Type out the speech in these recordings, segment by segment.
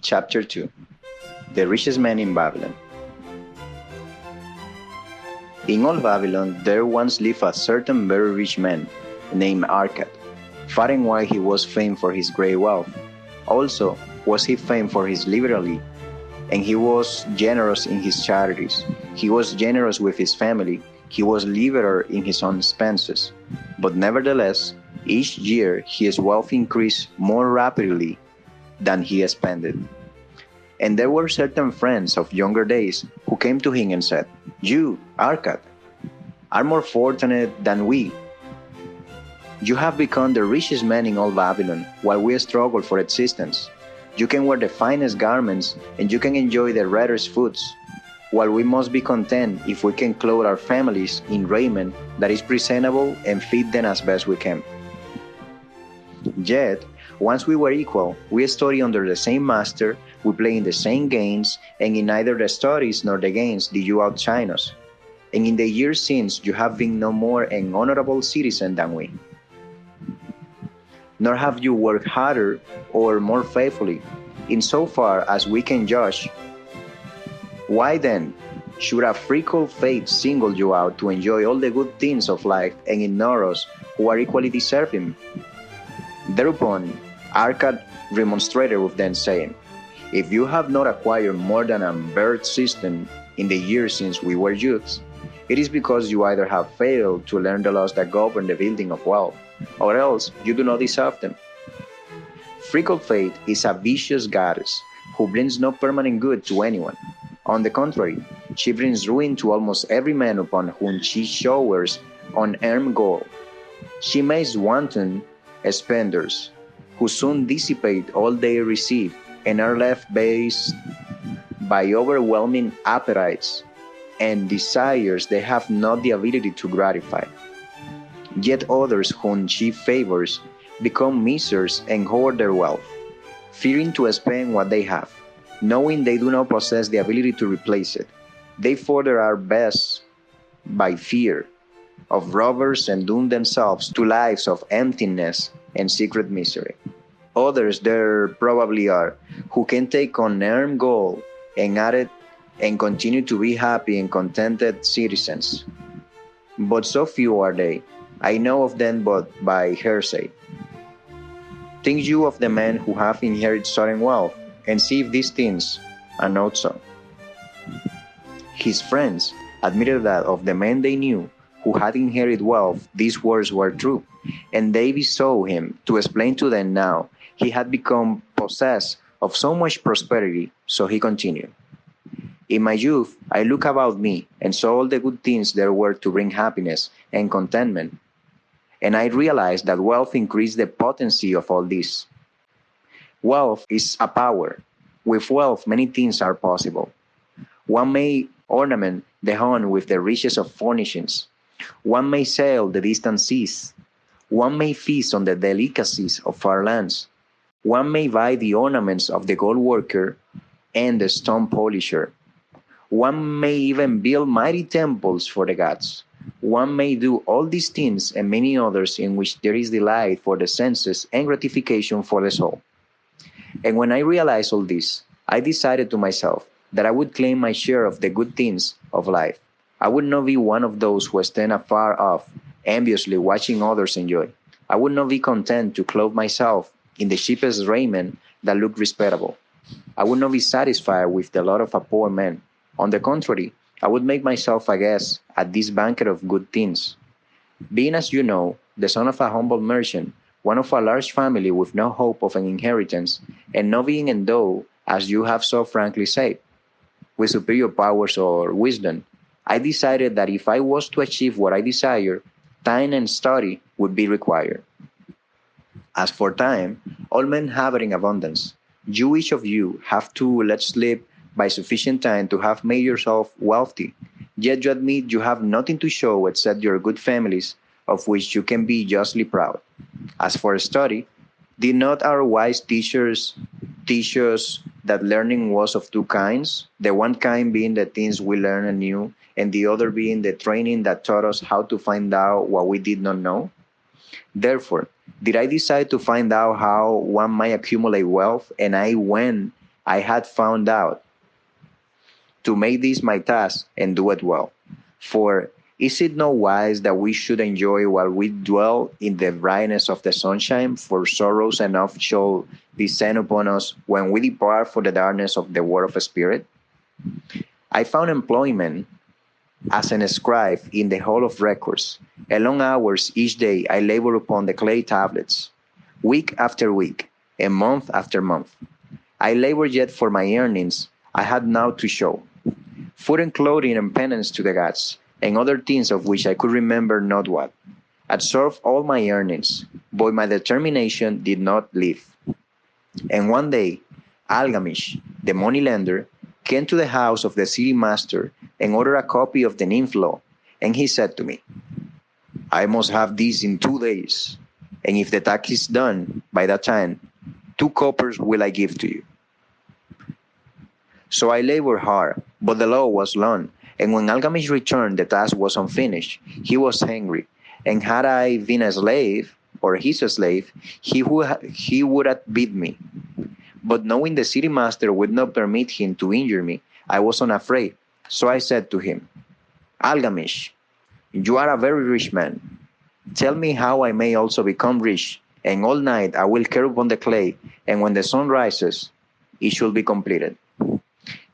Chapter 2. The Richest Man in Babylon. In old Babylon there once lived a certain very rich man named Arkad. Far and wide he was famed for his great wealth. Also was he famed for his liberality, and he was generous in his charities. He was generous with his family. He was liberal in his own expenses. But nevertheless, each year his wealth increased more rapidly than he expended. And there were certain friends of younger days who came to him and said, "You, Arkad, are more fortunate than we. You have become the richest man in all Babylon while we struggle for existence. You can wear the finest garments and you can enjoy the rarest foods, while we must be content if we can clothe our families in raiment that is presentable and feed them as best we can. Yet, once we were equal, we study under the same master, we play in the same games, and in neither the studies nor the games did you outshine us. And in the years since, you have been no more an honorable citizen than we. Nor have you worked harder or more faithfully, in so far as we can judge. Why then should a fickle fate single you out to enjoy all the good things of life and ignore us who are equally deserving?" Thereupon Arkad remonstrated with them, saying, "If you have not acquired more than a bare system in the years since we were youths, it is because you either have failed to learn the laws that govern the building of wealth, or else you do not deserve them. Fickle fate is a vicious goddess who brings no permanent good to anyone. On the contrary, she brings ruin to almost every man upon whom she showers unearned gold. She makes wanton spenders, who soon dissipate all they receive and are left based by overwhelming appetites and desires they have not the ability to gratify. Yet others whom she favors become misers and hoard their wealth, fearing to spend what they have, knowing they do not possess the ability to replace it. They further are best by fear of robbers and doom themselves to lives of emptiness and secret misery. Others there probably are who can take unearned gold and add it and continue to be happy and contented citizens. But so few are they. I know of them but by hearsay. Think you of the men who have inherited sudden wealth, and see if these things are not so." His friends admitted that of the men they knew who had inherited wealth, these words were true, and they besought him to explain to them now he had become possessed of so much prosperity. So he continued, "In my youth I looked about me and saw all the good things there were to bring happiness and contentment, and I realized that wealth increased the potency of all this. Wealth is a power. With wealth many things are possible. One may ornament the home with the richest of furnishings. One may sail the distant seas. One may feast on the delicacies of far lands. One may buy the ornaments of the gold worker and the stone polisher. One may even build mighty temples for the gods. One may do all these things and many others in which there is delight for the senses and gratification for the soul. And when I realized all this, I decided to myself that I would claim my share of the good things of life. I would not be one of those who stand afar off, enviously watching others enjoy. I would not be content to clothe myself in the cheapest raiment that looked respectable. I would not be satisfied with the lot of a poor man. On the contrary, I would make myself a guest at this banquet of good things. Being, as you know, the son of a humble merchant, one of a large family with no hope of an inheritance, and not being endowed, as you have so frankly said, with superior powers or wisdom, I decided that if I was to achieve what I desire, time and study would be required. As for time, all men have it in abundance. You, each of you, have to let slip by sufficient time to have made yourself wealthy, yet you admit you have nothing to show except your good families, of which you can be justly proud. As for study, did not our wise teachers teach us that learning was of two kinds, the one kind being the things we learn anew, and the other being the training that taught us how to find out what we did not know? Therefore, did I decide to find out how one might accumulate wealth, and I went I had found out to make this my task and do it well. For is it not wise that we should enjoy while we dwell in the brightness of the sunshine? For sorrows enough shall descend upon us when we depart for the darkness of the world of spirit. I found employment as an scribe in the hall of records, and long hours each day I labor upon the clay tablets, week after week, and month after month. I labored yet for my earnings I had now to show, food and clothing and penance to the gods, and other things of which I could remember not what. Absorbed all my earnings, but my determination did not leave. And one day, Algamish, the moneylender, came to the house of the city master and ordered a copy of the nymph law, and he said to me, I must have this in 2 days, and if the tax is done by that time, 2 coppers will I give to you. So I labored hard, but the law was long, and when Algamish returned, the task was unfinished. He was angry, and had I been a slave, or his slave, he would have beat me. But knowing the city master would not permit him to injure me, I was unafraid. So I said to him, Algamish, you are a very rich man. Tell me how I may also become rich, and all night I will care upon the clay, and when the sun rises, it shall be completed.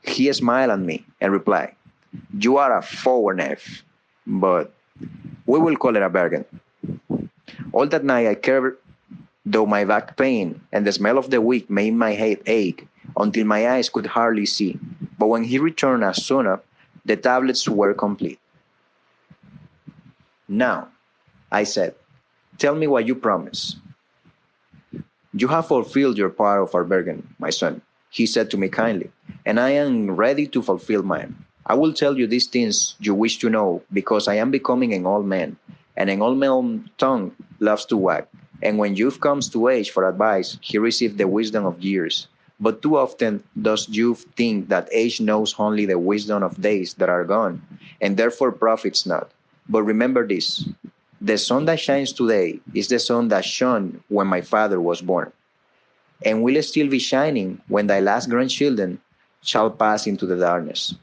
He smiled at me and replied, You are a forward knave, but we will call it a bargain. All that night I cared, though my back pain and the smell of the wick made my head ache until my eyes could hardly see. But when he returned as soon as the tablets were complete. Now, I said, tell me what you promised. You have fulfilled your part of our bargain, my son, he said to me kindly, and I am ready to fulfill mine. I will tell you these things you wish to know, because I am becoming an old man, and an old man's tongue loves to wag. And when youth comes to age for advice, he receives the wisdom of years. But too often does youth think that age knows only the wisdom of days that are gone, and therefore profits not. But remember this, the sun that shines today is the sun that shone when my father was born, and will still be shining when thy last grandchildren shall pass into the darkness.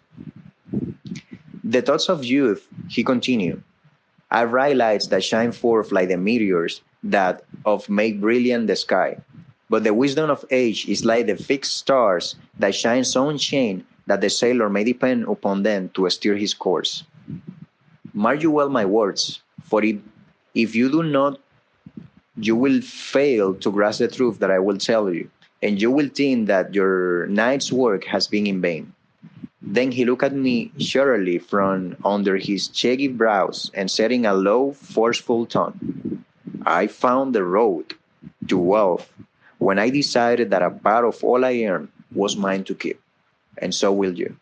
The thoughts of youth, he continued, are bright lights that shine forth like the meteors that of make brilliant the sky. But the wisdom of age is like the fixed stars that shine so unchained that the sailor may depend upon them to steer his course. Mark you well my words, for if you do not, you will fail to grasp the truth that I will tell you, and you will think that your night's work has been in vain. Then he looked at me sharply from under his shaggy brows and said in a low, forceful tone, I found the road to wealth when I decided that a part of all I earned was mine to keep, and so will you.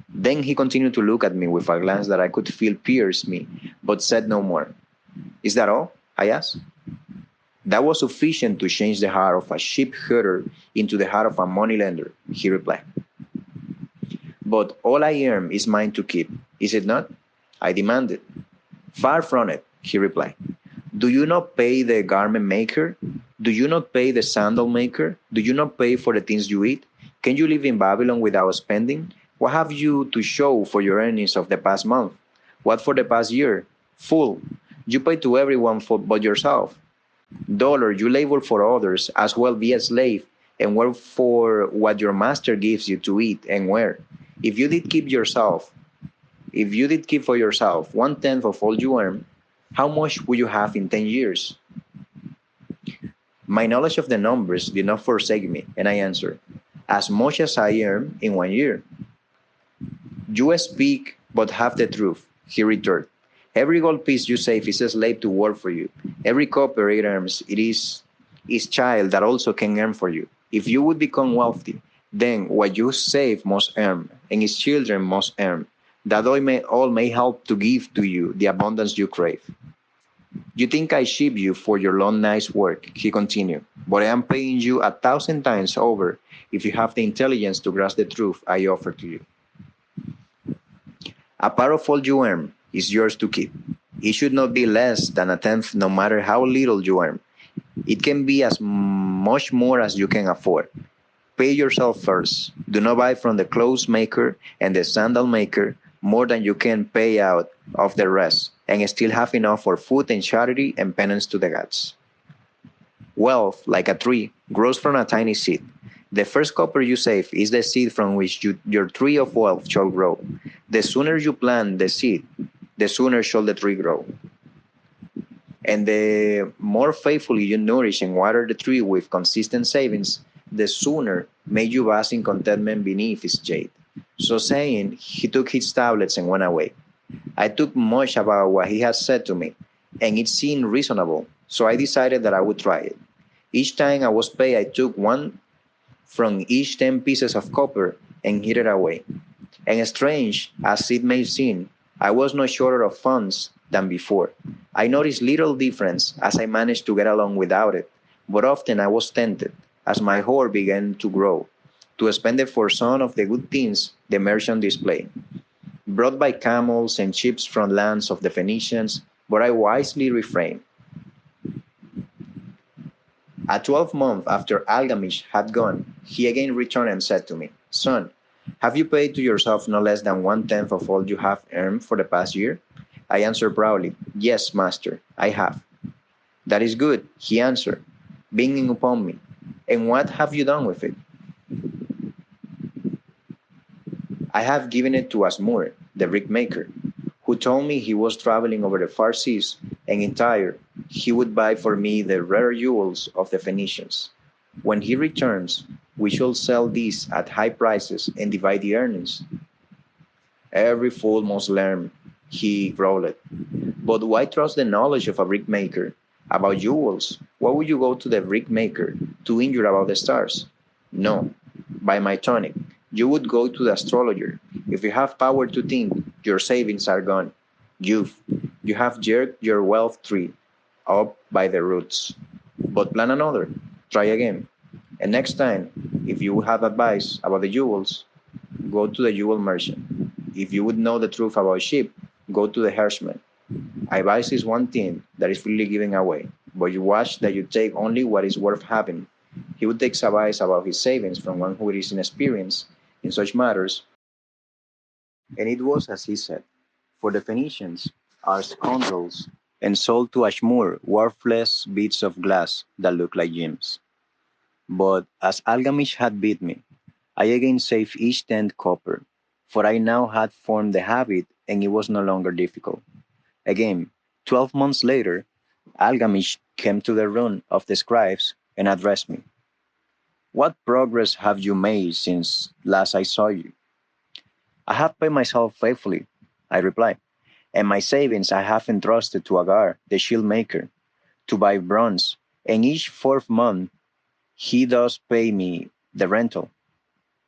Then he continued to look at me with a glance that I could feel pierced me, but said no more. Is that all? I asked. That was sufficient to change the heart of a sheep herder into the heart of a moneylender, he replied. But all I earn is mine to keep, is it not? I demanded. Far from it, he replied. Do you not pay the garment maker? Do you not pay the sandal maker? Do you not pay for the things you eat? Can you live in Babylon without spending? What have you to show for your earnings of the past month? What for the past year? Fool, you pay to everyone but yourself. Dollar, you labor for others, as well be a slave, and work for what your master gives you to eat and wear. If you did keep for yourself 1/10 of all you earn, how much would you have in 10 years? My knowledge of the numbers did not forsake me, and I answered, as much as I earn in 1 year. You speak but half the truth, he returned. Every gold piece you save is a slave to work for you. Every copper it earns, it is his child that also can earn for you. If you would become wealthy, then what you save must earn, and his children must earn, that all may help to give to you the abundance you crave. You think I ship you for your long night's work, he continued, but I am paying you 1,000 times over if you have the intelligence to grasp the truth I offer to you. A part of all you earn is yours to keep. It should not be less than 1/10, no matter how little you earn. It can be as much more as you can afford. Pay yourself first. Do not buy from the clothes maker and the sandal maker more than you can pay out of the rest, and still have enough for food and charity and penance to the gods. Wealth, like a tree, grows from a tiny seed. The first copper you save is the seed from which your tree of wealth shall grow. The sooner you plant the seed, the sooner shall the tree grow. And the more faithfully you nourish and water the tree with consistent savings, the sooner may you bask in contentment beneath its shade. So saying, he took his tablets and went away. I took much about what he had said to me, and it seemed reasonable, so I decided that I would try it. Each time I was paid, I took one from each 10 pieces of copper and hid it away. And strange as it may seem, I was no shorter of funds than before. I noticed little difference as I managed to get along without it, but often I was tempted, as my hoard began to grow, to spend it for some of the good things the merchant displayed, brought by camels and ships from lands of the Phoenicians, but I wisely refrained. A 12 month after Algamish had gone, he again returned and said to me, Son, have you paid to yourself no less than 1/10 of all you have earned for the past year? I answered proudly, Yes, master, I have. That is good, he answered, beaming upon me. And what have you done with it? I have given it to Asmur, the brickmaker, who told me he was traveling over the far seas, and in Tyre he would buy for me the rare jewels of the Phoenicians. When he returns, we shall sell these at high prices and divide the earnings. Every fool must learn, he growled. But why trust the knowledge of a brickmaker? About jewels, why would you go to the brickmaker to inquire about the stars? No, by my tonic, you would go to the astrologer. If you have power to think, your savings are gone. Youth, you have jerked your wealth tree up by the roots. But plan another. Try again. And next time, if you have advice about the jewels, go to the jewel merchant. If you would know the truth about sheep, go to the herdsman. Advice is one thing that is freely given away, but you watch that you take only what is worth having. He who takes advice about his savings from one who is inexperienced in such matters, and it was as he said, for the Phoenicians are scoundrels and sold to Ashmur worthless bits of glass that look like gems. But as Algamish had beat me, I again saved each 10 copper, for I now had formed the habit and it was no longer difficult. Again, 12 months later, Algamish came to the room of the scribes and addressed me. What progress have you made since last I saw you? I have paid myself faithfully, I replied, and my savings I have entrusted to Agar, the shield maker, to buy bronze, and each fourth month he does pay me the rental.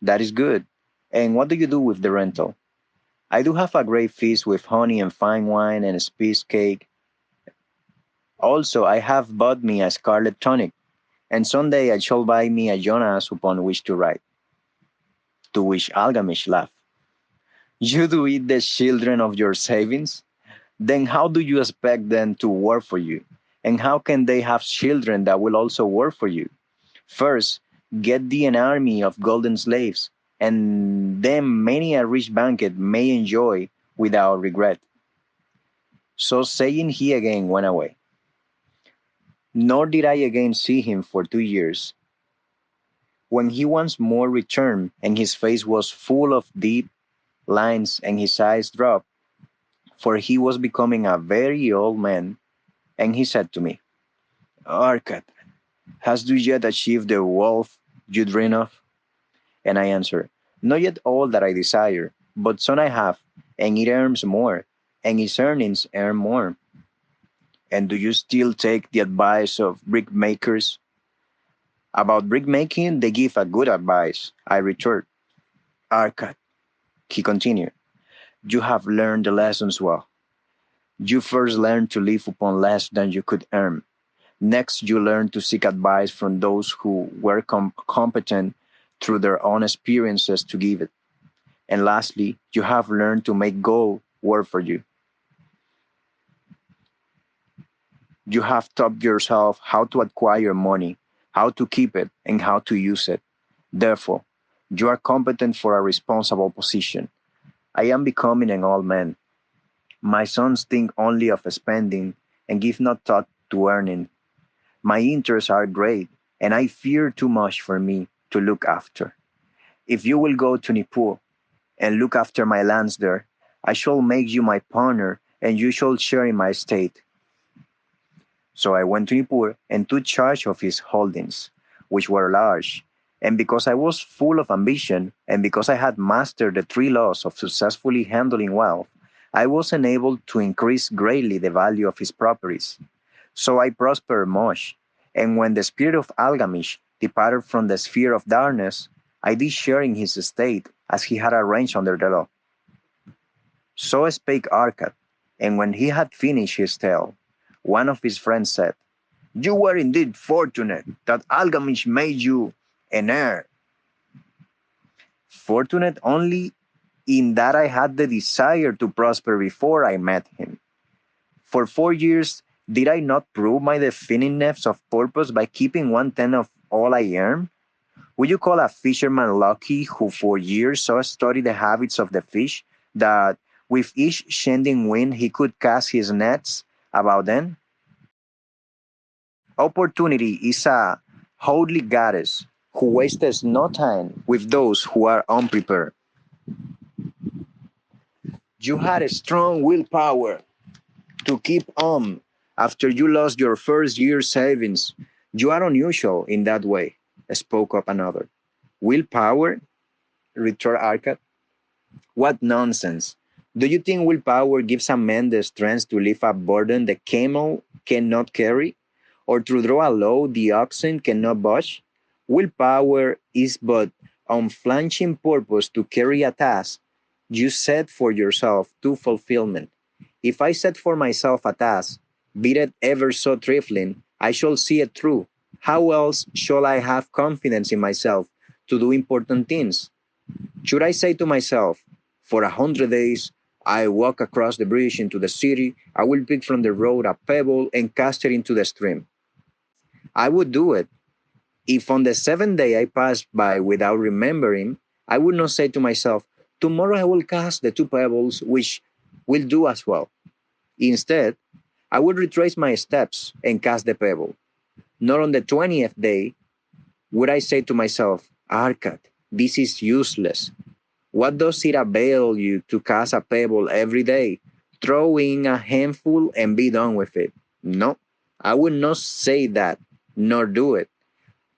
That is good. And what do you do with the rental? I do have a great feast with honey and fine wine and a spice cake. Also, I have bought me a scarlet tonic, and someday I shall buy me a Jonas upon which to ride. To which Algamish laughed. You do eat the children of your savings? Then how do you expect them to work for you? And how can they have children that will also work for you? First, get thee an army of golden slaves, and then many a rich banquet may enjoy without regret. So saying, he again went away. Nor did I again see him for 2 years. When he once more returned, and his face was full of deep lines and his eyes dropped, for he was becoming a very old man, and he said to me, Arkad, hast thou yet achieved the wealth you dream of? And I answered, Not yet all that I desire, but some I have, and it earns more, and its earnings earn more. And do you still take the advice of brickmakers? About brickmaking, they give a good advice, I returned. Arkad, he continued, you have learned the lessons well. You first learned to live upon less than you could earn. Next, you learned to seek advice from those who were competent through their own experiences to give it. And lastly, you have learned to make gold work for you. You have taught yourself how to acquire money, how to keep it, and how to use it. Therefore, you are competent for a responsible position. I am becoming an old man. My sons think only of spending and give no thought to earning. My interests are great, and I fear too much for me to look after. If you will go to Nippur and look after my lands there, I shall make you my partner, and you shall share in my estate. So I went to Nippur and took charge of his holdings, which were large. And because I was full of ambition, and because I had mastered the three laws of successfully handling wealth, I was enabled to increase greatly the value of his properties. So I prospered much. And when the spirit of Algamish departed from the sphere of darkness, I did share in his estate as he had arranged under the law. So spake Arkad, and when he had finished his tale, one of his friends said, "You were indeed fortunate that Algamish made you an heir." Fortunate only in that I had the desire to prosper before I met him. For 4 years, did I not prove my definiteness of purpose by keeping 1/10 of all I earned? Would you call a fisherman lucky who for years so studied the habits of the fish that with each changing wind he could cast his nets about them? Opportunity is a holy goddess who wastes no time with those who are unprepared. You had a strong willpower to keep on after you lost your first year's savings. You are unusual in that way, spoke up another. Willpower? Retorted Arkad. What nonsense! Do you think willpower gives a man the strength to lift a burden the camel cannot carry, or to draw a load the oxen cannot push? Willpower is but unflinching purpose to carry a task you set for yourself to fulfillment. If I set for myself a task, be it ever so trifling, I shall see it through. How else shall I have confidence in myself to do important things? Should I say to myself, for 100 days, I walk across the bridge into the city, I will pick from the road a pebble and cast it into the stream? I would do it. If on the seventh day I passed by without remembering, I would not say to myself, tomorrow I will cast the two pebbles, which will do as well. Instead, I would retrace my steps and cast the pebble. Not on the 20th day would I say to myself, Arkad, this is useless. What does it avail you to cast a pebble every day? Throw in a handful and be done with it. No, I would not say that, nor do it.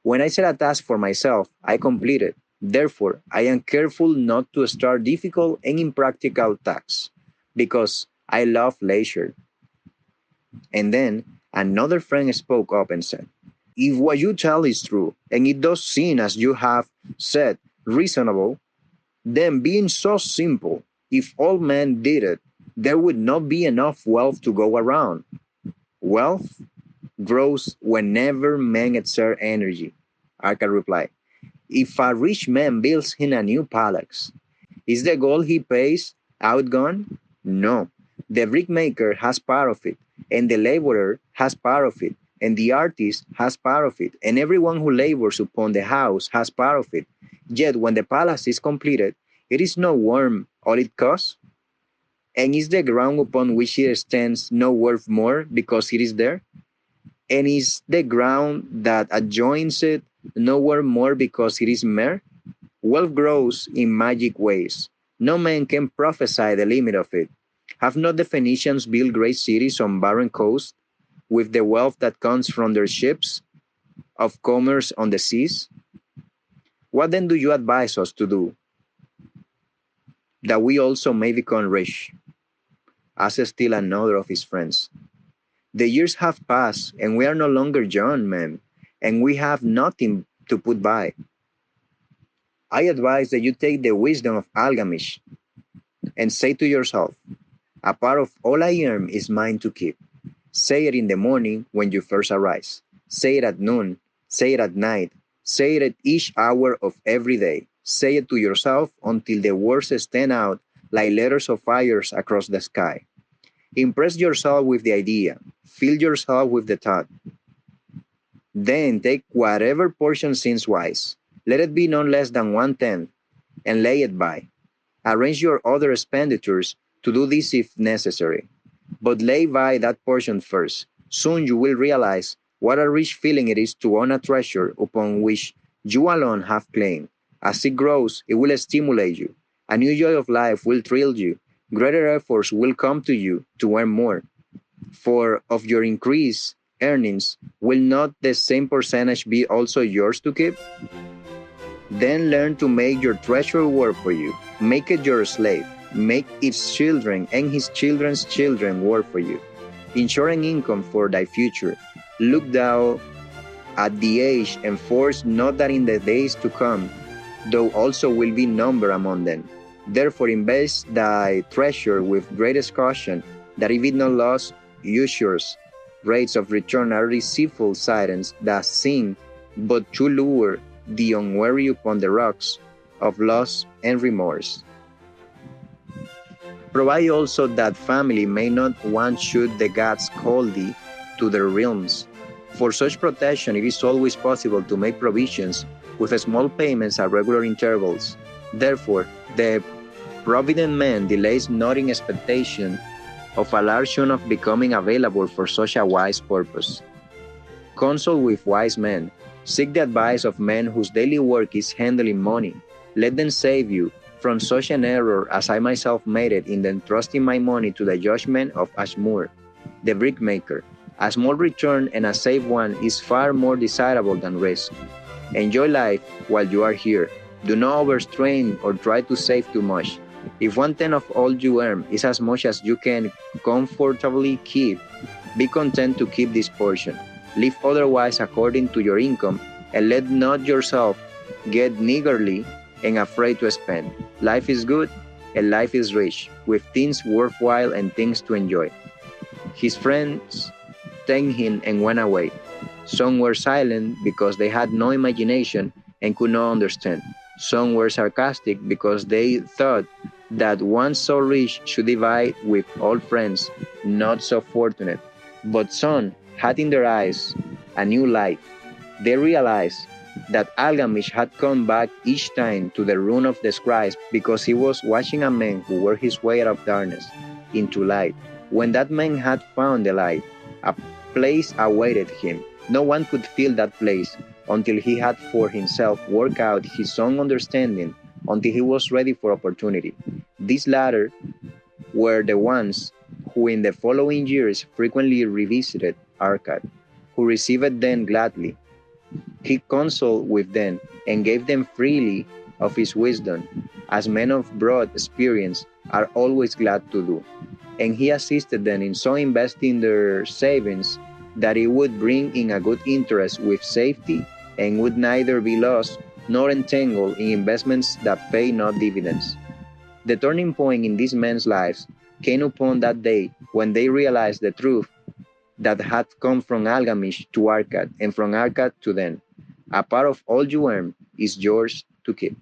When I set a task for myself, I complete it. Therefore, I am careful not to start difficult and impractical tasks, because I love leisure. And then another friend spoke up and said, if what you tell is true, and it does seem as you have said reasonable, then being so simple, if all men did it, there would not be enough wealth to go around. Wealth grows whenever men exert energy, Arkad replied. If a rich man builds him a new palace, is the gold he pays out gone? No. The brickmaker has part of it, and the laborer has part of it, and the artist has part of it, and everyone who labors upon the house has part of it. Yet when the palace is completed, it is not worth all it costs, and is the ground upon which it stands no worth more because it is there? And is the ground that adjoins it no worth more because it is mere? Wealth grows in magic ways. No man can prophesy the limit of it. Have not the Phoenicians built great cities on barren coasts with the wealth that comes from their ships of commerce on the seas? What then do you advise us to do, that we also may become rich? Asked still another of his friends. The years have passed, and we are no longer young men, and we have nothing to put by. I advise that you take the wisdom of Algamish and say to yourself, a part of all I earn is mine to keep. Say it in the morning when you first arise. Say it at noon. Say it at night. Say it at each hour of every day. Say it to yourself until the words stand out like letters of fires across the sky. Impress yourself with the idea. Fill yourself with the thought. Then take whatever portion seems wise. Let it be no less than 1/10, and lay it by. Arrange your other expenditures to do this if necessary, but lay by that portion first. Soon you will realize what a rich feeling it is to own a treasure upon which you alone have claim. As it grows, it will stimulate you. A new joy of life will thrill you. Greater efforts will come to you to earn more. For of your increased earnings, will not the same percentage be also yours to keep? Then learn to make your treasure work for you. Make it your slave. Make its children and his children's children work for you, ensuring income for thy future. Look thou at the age and force not that in the days to come, thou also will be numbered among them. Therefore invest thy treasure with greatest caution, that if it not lost, usures rates of return are deceitful sirens that sing but to lure the unwary upon the rocks of loss and remorse. Provide also that family may not want should the gods call thee to their realms. For such protection, it is always possible to make provisions with small payments at regular intervals. Therefore, the provident man delays not in expectation of a large sum of becoming available for such a wise purpose. Consult with wise men. Seek the advice of men whose daily work is handling money. Let them save you from such an error as I myself made it in entrusting my money to the judgment of Ashmur, the brickmaker. A small return and a safe one is far more desirable than risk. Enjoy life while you are here. Do not overstrain or try to save too much. If 1/10 of all you earn is as much as you can comfortably keep, be content to keep this portion. Live otherwise according to your income, and let not yourself get niggardly and afraid to spend. Life is good, and life is rich, with things worthwhile and things to enjoy. His friends thanked him and went away. Some were silent because they had no imagination and could not understand. Some were sarcastic because they thought that one so rich should divide with all friends not so fortunate. But some had in their eyes a new light. They realized that Algamish had come back each time to the ruin of the scribes because he was watching a man who worked his way out of darkness into light. When that man had found the light, a place awaited him. No one could fill that place until he had for himself worked out his own understanding, until he was ready for opportunity. These latter were the ones who in the following years frequently revisited Arkad, who received them gladly. He consulted with them and gave them freely of his wisdom, as men of broad experience are always glad to do. And he assisted them in so investing their savings that it would bring in a good interest with safety and would neither be lost nor entangled in investments that pay no dividends. The turning point in these men's lives came upon that day when they realized the truth that had come from Algamish to Arkad and from Arkad to them. A part of all you earn is yours to keep.